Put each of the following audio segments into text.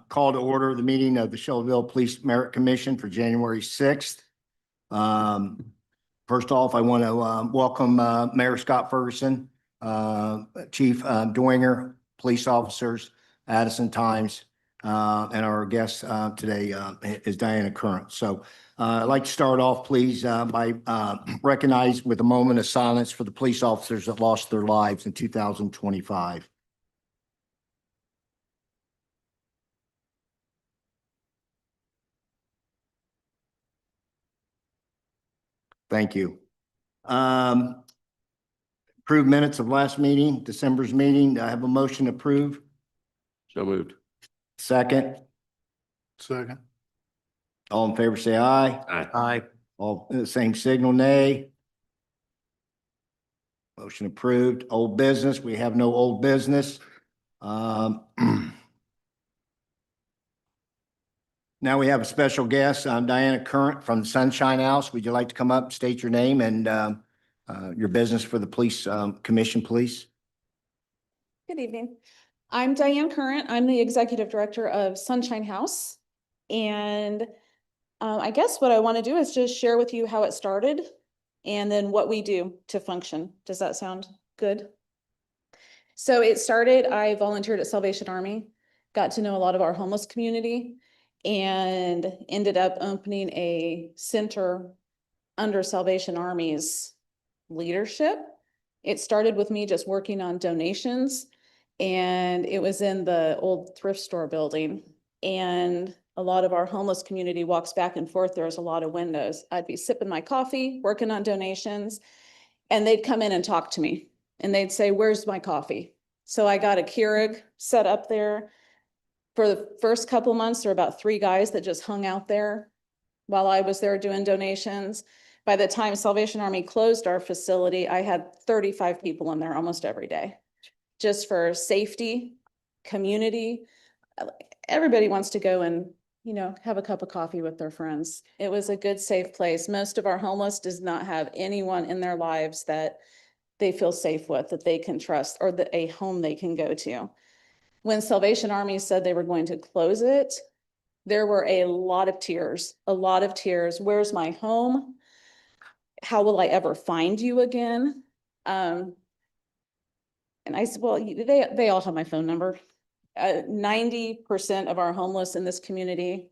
call to order the meeting of the Shelbyville Police Merit Commission for January 6th. First off, I want to welcome Mayor Scott Ferguson, Chief Dwenger, police officers, Addison Times, and our guest today is Diana Current. So I'd like to start off, please, by recognizing with a moment of silence for the police officers that lost their lives in 2025. Thank you. Approved minutes of last meeting, December's meeting. Do I have a motion to approve? So moved. Second. Second. All in favor, say aye. Aye. All same signal, nay. Motion approved. Old business. We have no old business. Now we have a special guest, Diana Current from Sunshine House. Would you like to come up, state your name and your business for the police commission, please? Good evening. I'm Diane Current. I'm the executive director of Sunshine House. And I guess what I want to do is just share with you how it started and then what we do to function. Does that sound good? So it started, I volunteered at Salvation Army, got to know a lot of our homeless community, and ended up opening a center under Salvation Army's leadership. It started with me just working on donations, and it was in the old thrift store building. And a lot of our homeless community walks back and forth. There's a lot of windows. I'd be sipping my coffee, working on donations, and they'd come in and talk to me. And they'd say, "Where's my coffee?" So I got a Keurig set up there. For the first couple months, there were about 3 guys that just hung out there while I was there doing donations. By the time Salvation Army closed our facility, I had 35 people in there almost every day, just for safety, community. Everybody wants to go and, have a cup of coffee with their friends. It was a good, safe place. Most of our homeless does not have anyone in their lives that they feel safe with, that they can trust, or a home they can go to. When Salvation Army said they were going to close it, there were a lot of tears, Where's my home? How will I ever find you again? And I said, well, they all have my phone number. 90% of our homeless in this community,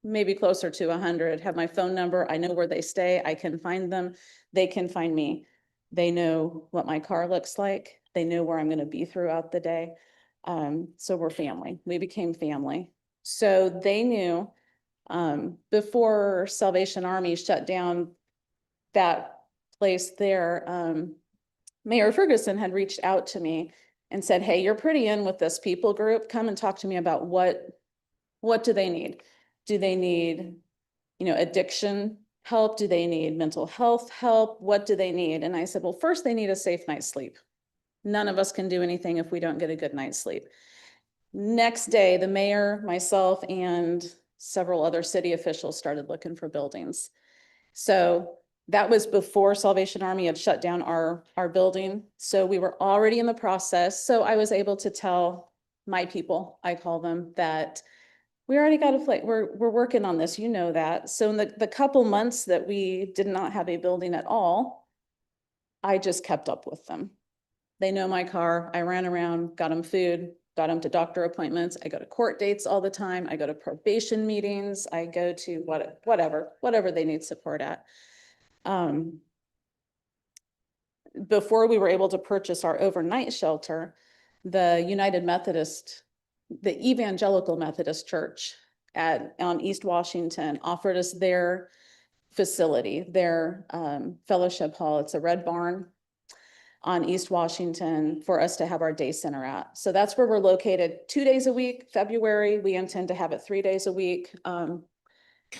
maybe closer to 100, have my phone number. I know where they stay. I can find them. They can find me. They know what my car looks like. They know where I'm going to be throughout the day. So we're family. We became family. So they knew before Salvation Army shut down that place there, Mayor Ferguson had reached out to me and said, "Hey, you're pretty in with this people group. Come and talk to me about what do they need? Do they need, addiction help? Do they need mental health help? What do they need?" And I said, well, first they need a safe night's sleep. None of us can do anything if we don't get a good night's sleep. Next day, the mayor, myself, and several other city officials started looking for buildings. So that was before Salvation Army had shut down our building. So we were already in the process. So I was able to tell my people, I call them, that we already got a place. We're working on this, that. So in the couple months that we did not have a building at all, I just kept up with them. They know my car. I ran around, got them food, got them to doctor appointments. I go to court dates all the time. I go to probation meetings. I go to whatever they need support at. Before we were able to purchase our overnight shelter, the Evangelical Methodist Church on East Washington offered us their facility, their fellowship hall. It's a red barn on East Washington for us to have our day center at. So that's where we're located 2 days a week. February, we intend to have it 3 days a week.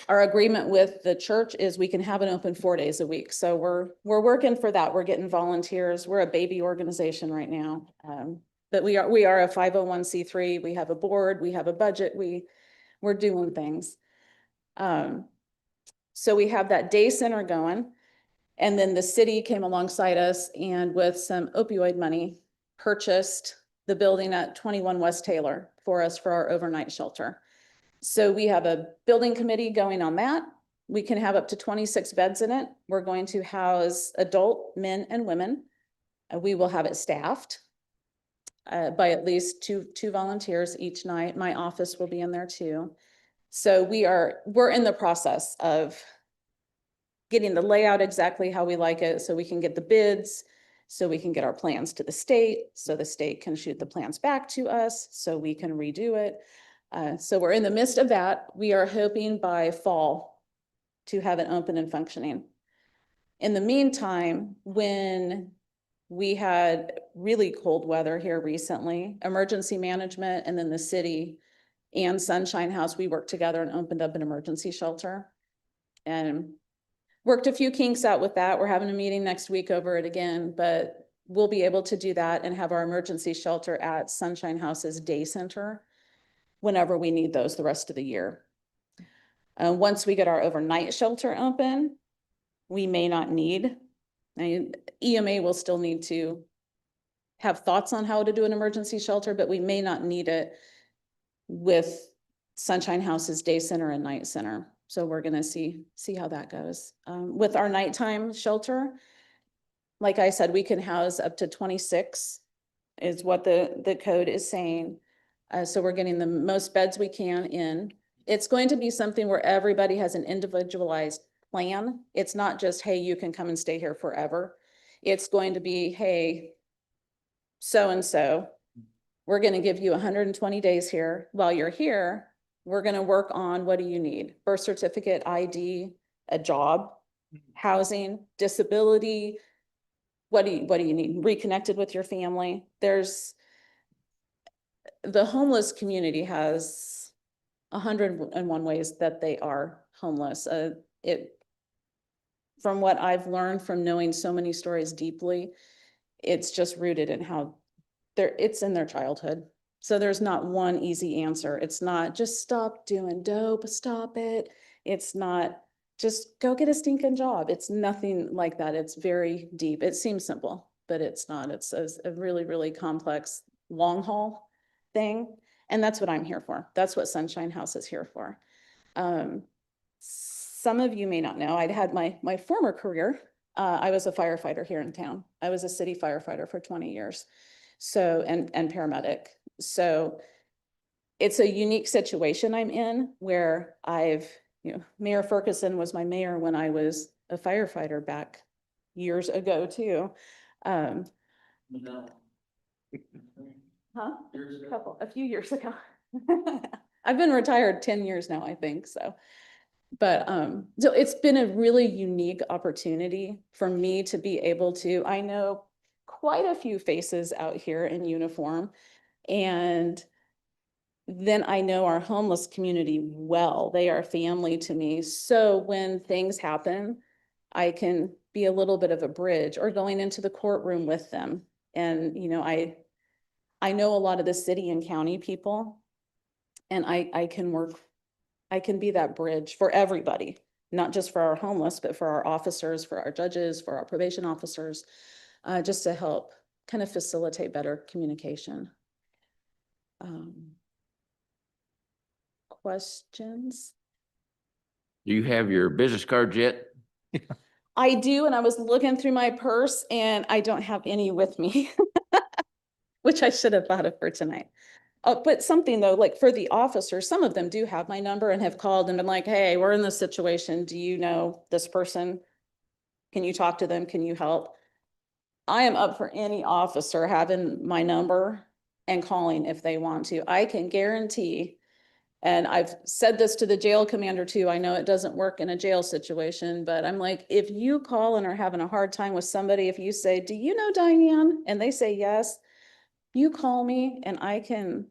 Our agreement with the church is we can have it open 4 days a week. So we're working for that. We're getting volunteers. We're a baby organization right now. But we are a 501c3. We have a board, we have a budget, we're doing things. So we have that day center going. And then the city came alongside us and with some opioid money purchased the building at 21 West Taylor. for us for our overnight shelter. So we have a building committee going on that. We can have up to 26 beds in it. We're going to house adult men and women. We will have it staffed by at least two volunteers each night. My office will be in there too. So we're in the process of getting the layout exactly how we like it, so we can get the bids, so we can get our plans to the state, so the state can shoot the plans back to us, so we can redo it. So we're in the midst of that. We are hoping by fall to have it open and functioning. In the meantime, when we had really cold weather here recently, emergency management and then the city and Sunshine House, we worked together and opened up an emergency shelter and worked a few kinks out with that. We're having a meeting next week over it again, but we'll be able to do that and have our emergency shelter at Sunshine House's day center whenever we need those the rest of the year. Once we get our overnight shelter open, we may not need, EMA will still need to have thoughts on how to do an emergency shelter, but we may not need it with Sunshine House's day center and night center. So we're gonna see how that goes. With our nighttime shelter, like I said, we can house up to 26 is what the code is saying. So we're getting the most beds we can in. It's going to be something where everybody has an individualized plan. It's not just, hey, you can come and stay here forever. It's going to be, hey, so-and-so, we're going to give you 120 days here. While you're here, we're going to work on, what do you need? Birth certificate, ID, a job, housing, disability. What do you need? Reconnected with your family. The homeless community has 101 ways that they are homeless. From what I've learned from knowing so many stories deeply, it's just rooted in how it's in their childhood. So there's not one easy answer. It's not just stop doing dope, stop it. It's not just go get a stinking job. It's nothing like that. It's very deep. It seems simple, but it's not. It's a really, really complex long haul thing. And that's what I'm here for. That's what Sunshine House is here for. Some of you may not know, I'd had my former career. I was a firefighter here in town. I was a city firefighter for 20 years. So, and paramedic. So it's a unique situation I'm in where Mayor Ferguson was my mayor when I was a firefighter back years ago too. A few years ago. I've been retired 10 years now, I think so. But so it's been a really unique opportunity for me to be able to, I know quite a few faces out here in uniform, and then I know our homeless community well. They are family to me. So when things happen, I can be a little bit of a bridge, or going into the courtroom with them. And, I know a lot of the city and county people, and I can be that bridge for everybody, not just for our homeless, but for our officers, for our judges, for our probation officers, just to help kind of facilitate better communication. Questions? Do you have your business cards yet? I do, and I was looking through my purse and I don't have any with me, which I should have thought of for tonight. But something though, like for the officers, some of them do have my number and have called and been like, hey, we're in this situation. Do you know this person? Can you talk to them? Can you help? I am up for any officer having my number and calling if they want to. I can guarantee, and I've said this to the jail commander too, I know it doesn't work in a jail situation, but I'm like, if you call and are having a hard time with somebody, if you say, do you know Diane? And they say yes, you call me and I can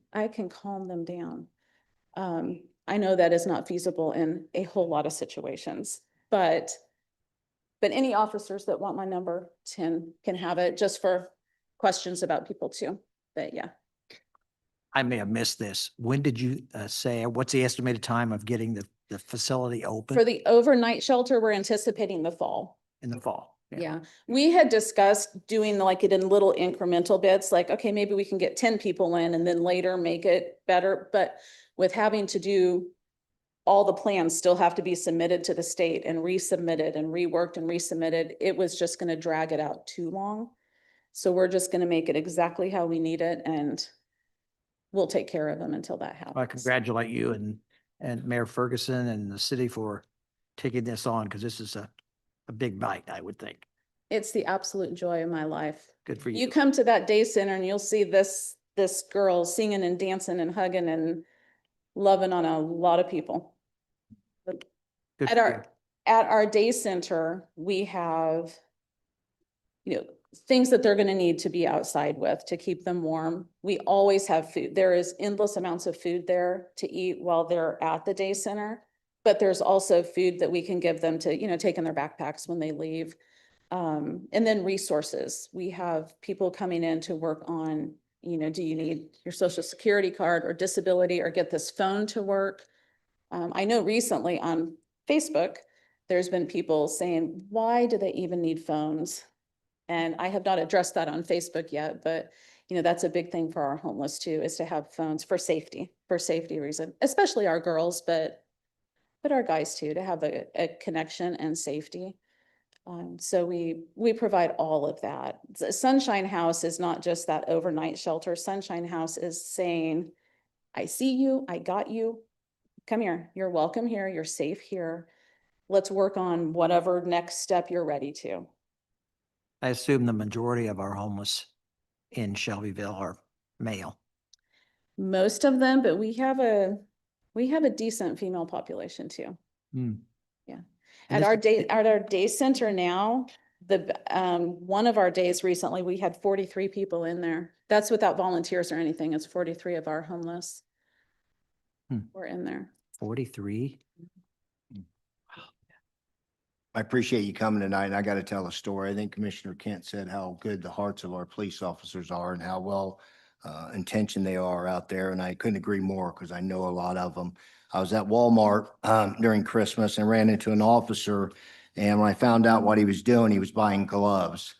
calm them down. I know that is not feasible in a whole lot of situations, but any officers that want my number can have it, just for questions about people too. But yeah. I may have missed this. When did you say, what's the estimated time of getting the facility open? For the overnight shelter, we're anticipating the fall. In the fall? Yeah, we had discussed doing like it in little incremental bits, like, okay, maybe we can get 10 people in and then later make it better, but with having to do all the plans still have to be submitted to the state and resubmitted and reworked and resubmitted, it was just gonna drag it out too long. So we're just gonna make it exactly how we need it and we'll take care of them until that happens. I congratulate you and Mayor Ferguson and the city for taking this on, because this is a big bite, I would think. It's the absolute joy of my life. Good for You you. come to that day center and you'll see this girl singing and dancing and hugging and loving on a lot of people. Good At for our, at our day center, we have, you know, things that they're gonna need to be outside with to keep them warm. We always have food. There is endless amounts of food there to eat while they're at the day center. But there's also food that we can give them to, you know, take in their backpacks when they leave. And then resources. We have people coming in to work on, you know, do you need your social security card or disability or get this phone to work? I know recently on Facebook, there's been people saying, why do they even need phones? And I have not addressed that on Facebook yet, but you know, that's a big thing for our homeless too, is to have phones for safety reason, especially our girls, but our guys too, to have a connection and safety. So we provide all of that. The Sunshine House is not just that overnight shelter. Sunshine House is saying, I see you, I got you. Come here, you're welcome here, you're safe here. Let's work on whatever next step you're ready to. I assume the majority of our homeless in Shelbyville are male. Most of them, but we have a decent female population too. Hmm. Yeah. And At our day center now, one of our days recently, we had 43 people in there. That's without volunteers or anything. It's 43 of our homeless. Were in there. 43? I appreciate you coming tonight, and I got to tell a story. I think Commissioner Kent said how good the hearts of our police officers are and how well intentioned they are out there, and I couldn't agree more because I know a lot of them. I was at Walmart during Christmas and ran into an officer, and when I found out what he was doing, he was buying gloves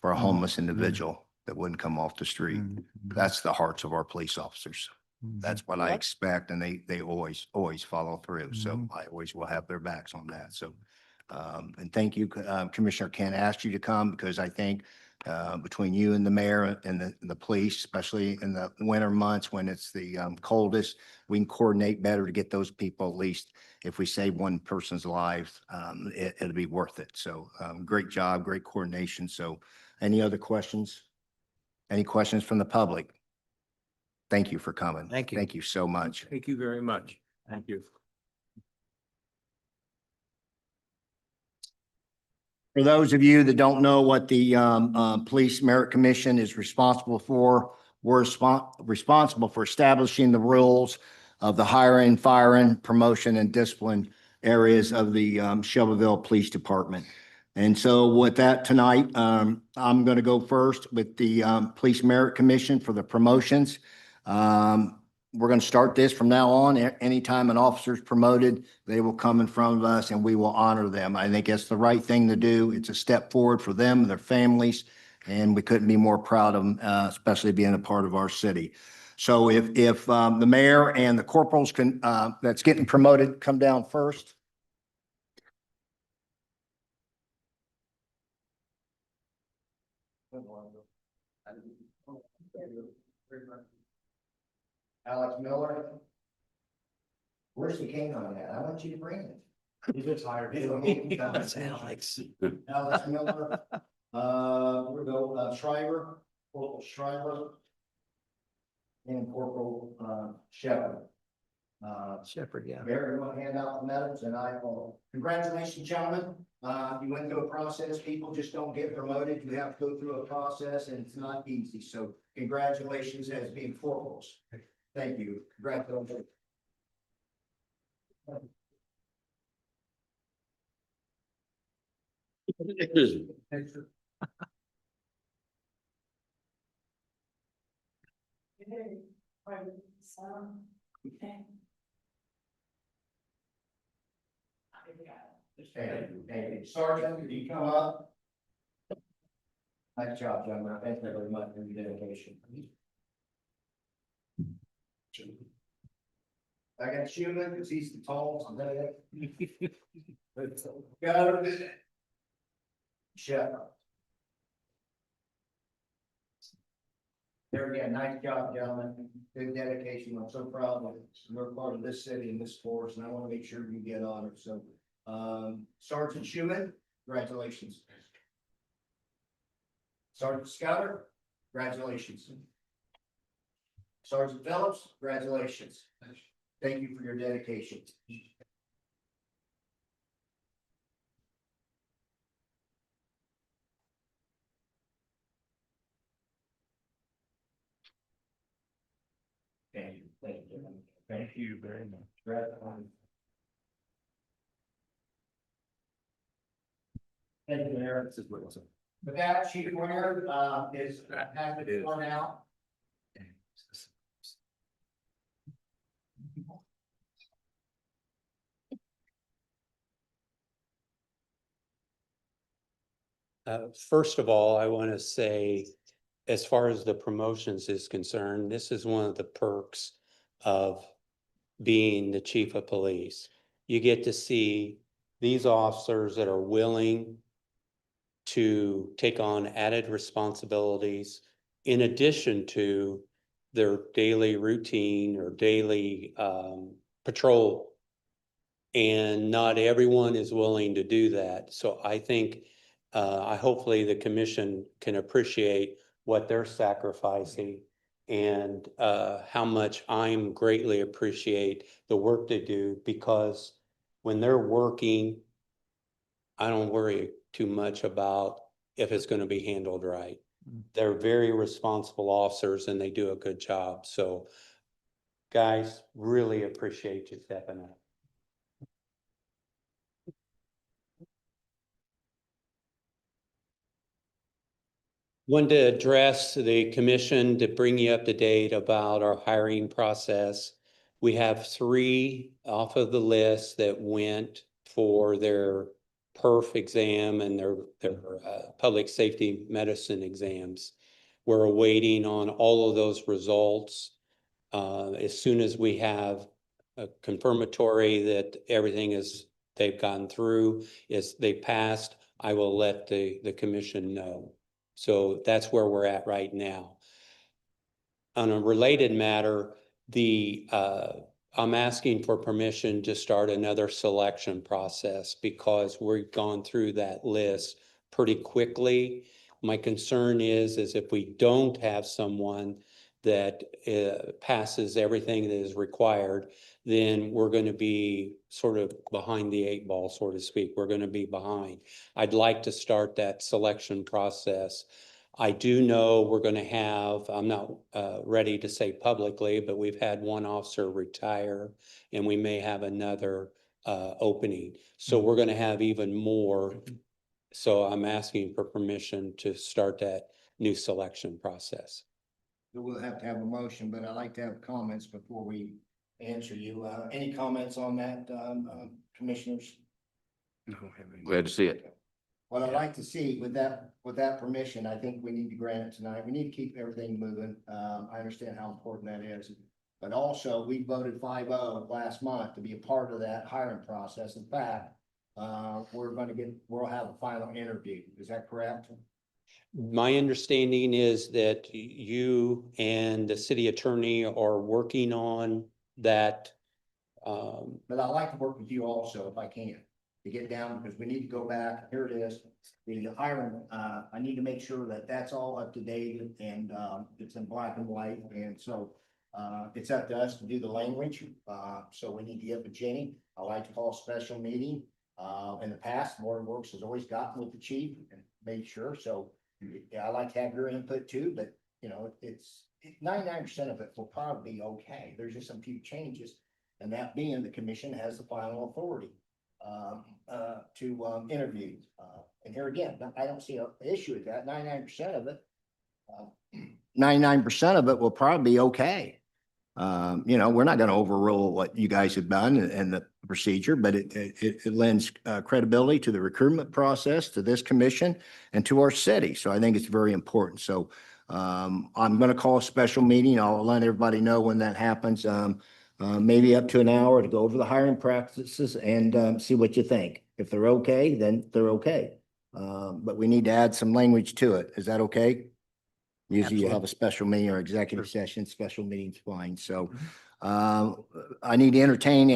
for a homeless individual that wouldn't come off the street. That's the hearts of our police officers. That's what I Yep. expect, and they always follow through. So I always will have their backs on that. So and thank you, Commissioner Kent asked you to come because I think between you and the mayor and the police, especially in the winter months when it's the coldest, we can coordinate better to get those people, at least if we save one person's life, it'll be worth it. So great job, great coordination. So any other questions? Any questions from the public? Thank you for coming. Thank you. Thank you so much. Thank you very much. Thank you. For those of you that don't know what the Police Merit Commission is responsible for, we're responsible for establishing the rules of the hiring, firing, promotion, and discipline areas of the Shelbyville Police Department. And so with that tonight, I'm going to go first with the Police Merit Commission for the promotions. We're going to start this from now on. Anytime an officer is promoted, they will come in front of us and we will honor them. I think it's the right thing to do. It's a step forward for them and their families. And we couldn't be more proud of them, especially being a part of our city. So if the mayor and the corporals can, that's getting promoted, come down first. Alex Miller. Where's the king on that? I want you to bring it. He's just hired. That's Alex. Alex Miller. We'll go Shriver, Corporal Shriver. And Corporal Shepherd. Shepherd, yeah. Mayor, you want to hand out the medals and I will. Congratulations, gentlemen. You went through a process. People just don't get promoted. You have to go through a process and it's not easy. So congratulations as being corporals. Thank you. Congratulations. Thank you. Sergeant, could you come up? Nice job, gentlemen. Thank you very much for your dedication. I got Schuman, because he's the tallest. Got it. Shut up. There again, nice job, gentlemen. Good dedication. I'm so proud of you. We're part of this city and this force, and I want to make sure you get honored. So, Sergeant Schuman, congratulations. Sergeant Scouter, congratulations. Sergeant Phillips, congratulations. Thank you for your dedication. Thank you. Thank you. Thank you very much. Thank you, Mayor. This is what it's. With that, Chief Winger, has been sworn out. First of all, I want to say, as far as the promotions is concerned, this is one of the perks of being the chief of police. You get to see these officers that are willing to take on added responsibilities in addition to their daily routine or daily patrol. And not everyone is willing to do that. So I think I hopefully the commission can appreciate what they're sacrificing and how much I'm greatly appreciate the work they do, because when they're working, I don't worry too much about if it's going to be handled right. They're very responsible officers and they do a good job. So guys, really appreciate you stepping up. Wanted to address the commission to bring you up to date about our hiring process. We have 3 off of the list that went for their PERF exam and their public safety medicine exams. We're awaiting on all of those results. As soon as we have a confirmatory that everything is, they've gone through, is they passed, I will let the commission know. So that's where we're at right now. On a related matter, I'm asking for permission to start another selection process because we've gone through that list pretty quickly. My concern is if we don't have someone that passes everything that is required, then we're going to be sort of behind the 8 ball, so to speak. We're going to be behind. I'd like to start that selection process. I do know we're going to have, I'm not ready to say publicly, but we've had 1 officer retire and we may have another opening. So we're going to have even more. So I'm asking for permission to start that new selection process. We'll have to have a motion, but I'd like to have comments before we answer you. Any comments on that, commissioners? Glad to see it. What I'd like to see with that permission, I think we need to grant it tonight. We need to keep everything moving. I understand how important that is. But also, we voted 5-0 last month to be a part of that hiring process. In fact, we'll have a final interview. Is that correct? My understanding is that you and the city attorney are working on that. But I'd like to work with you also if I can, to get down, because we need to go back. Here it is. The hiring, I need to make sure that that's all up to date and it's in black and white. And so it's up to us to do the language. So we need to get with Jenny. I like to call a special meeting. In the past, Morton Works has always gotten with the chief and made sure. So I like to have your input too, but you know, it's 99% of it will probably be okay. There's just some few changes, and that being the commission has the final authority to interview. And here again, I don't see an issue with that. 99% of it, 99% of it will probably be okay. You know, we're not going to overrule what you guys have done and the procedure, but it lends credibility to the recruitment process, to this commission and to our city. So I think it's very important. So I'm going to call a special meeting. I'll let everybody know when that happens. Maybe up to an hour to go over the hiring practices and see what you think. If they're okay, then they're okay. But we need to add some language to it. Is that okay? Usually you have a special meeting or executive session, special meeting's fine. So I need to entertain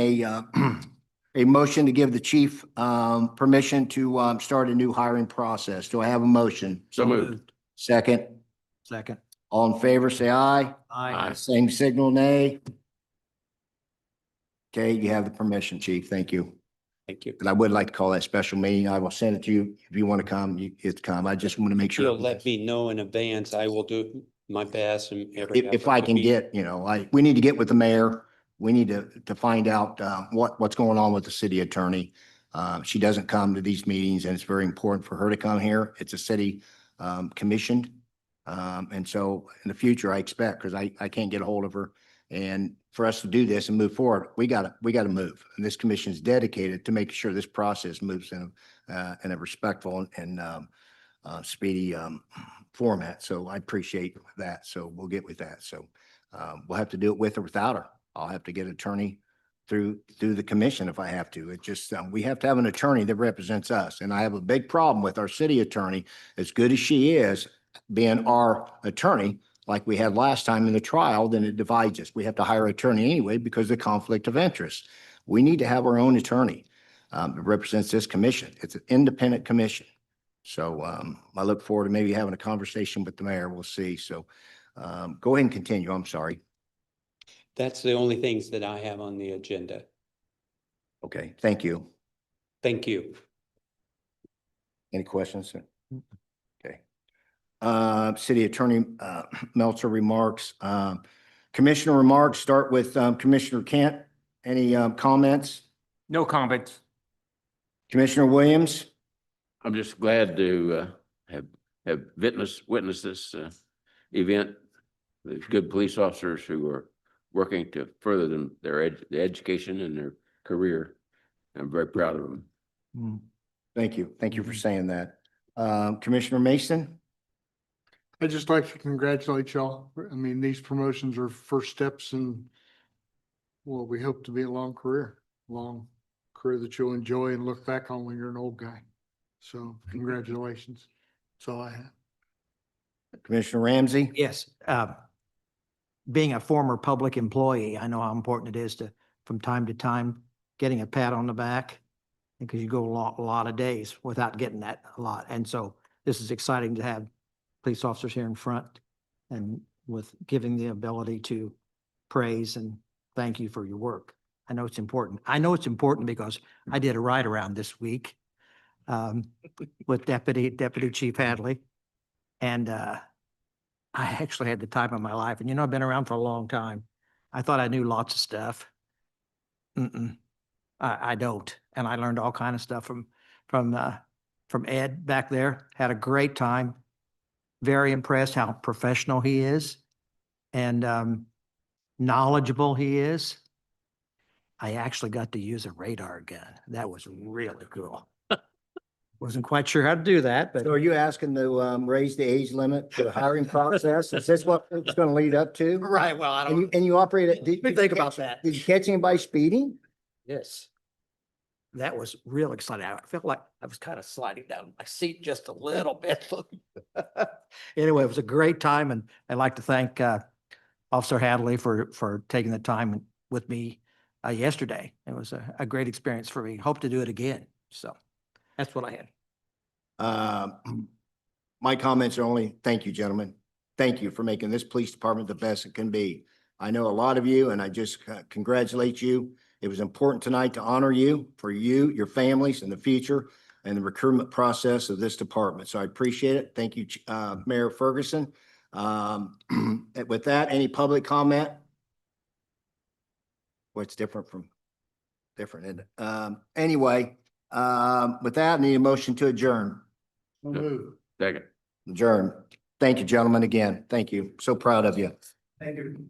a motion to give the chief permission to start a new hiring process. Do I have a motion? So moved. Second, Second. all in favor, say aye. Aye. Same signal, nay. Okay, you have the permission, chief. Thank you. Thank you. And I would like to call that special meeting. I will send it to you. If you want to come, it's come. I just want to make sure. You'll let me know in advance. I will do my best and If I can get, you know, we need to get with the mayor. We need to find out what's going on with the city attorney. She doesn't come to these meetings and it's very important for her to come here. It's a city commissioned. And so in the future, I expect, because I can't get a hold of her. And for us to do this and move forward, we gotta move. And this commission is dedicated to making sure this process moves in a respectful and speedy format. So I appreciate that. So we'll get with that. So we'll have to do it with or without her. I'll have to get an attorney through the commission if I have to. It just, we have to have an attorney that represents us. And I have a big problem with our city attorney, as good as she is, being our attorney, like we had last time in the trial, then it divides us. We have to hire an attorney anyway because of the conflict of interest. We need to have our own attorney that represents this commission. It's an independent commission. So I look forward to maybe having a conversation with the mayor. We'll see. So go ahead and continue. I'm sorry. That's the only things that I have on the agenda. Okay, thank you. Thank you. Any questions? Sir? Okay. City Attorney Meltzer remarks. Commissioner remarks, start with Commissioner Kent. Any comments? No comments. Commissioner Williams? I'm just glad to have witnessed this event. There's good police officers who are working to further their education and their career. I'm very proud of them. Thank you. Thank you for saying that. Commissioner Mason? I'd just like to congratulate y'all. I mean, these promotions are first steps in well, we hope to be a long career that you'll enjoy and look back on when you're an old guy. So congratulations. That's all I have. Commissioner Ramsey? Yes. Being a former public employee, I know how important it is to, from time to time, getting a pat on the back, because you go a lot of days without getting that a lot. And so this is exciting to have police officers here in front and with giving the ability to praise and thank you for your work. I know it's important. I know it's important because I did a ride around this week with Deputy Chief Hadley. And I actually had the time of my life. And you know, I've been around for a long time. I thought I knew lots of stuff. I don't. And I learned all kind of stuff from Ed back there. Had a great time. Very impressed how professional he is and knowledgeable he is. I actually got to use a radar gun. That was really cool. Wasn't quite sure how to do that, but So are you asking to raise the age limit for the hiring process? Is this what it's going to lead up to? right. Well, I And you operate it? Let me think about that. Did you catch anybody speeding? Yes. That was real exciting. I felt like I was kind of sliding down my seat just a little bit. Anyway, it was a great time, and I'd like to thank Officer Hadley for taking the time with me yesterday. It was a great experience for me. Hope to do it again. So that's what I had. My comments are only, thank you, gentlemen. Thank you for making this police department the best it can be. I know a lot of you, and I just congratulate you. It was important tonight to honor you for you, your families, and the future and the recruitment process of this department. So I appreciate it. Thank you, Mayor Ferguson. With that, any public comment? What's different from different, isn't it? Anyway, with that, I need a motion to adjourn. So moved. Second. Adjourn. Thank you, gentlemen, again. Thank you. So proud of you. Thank you.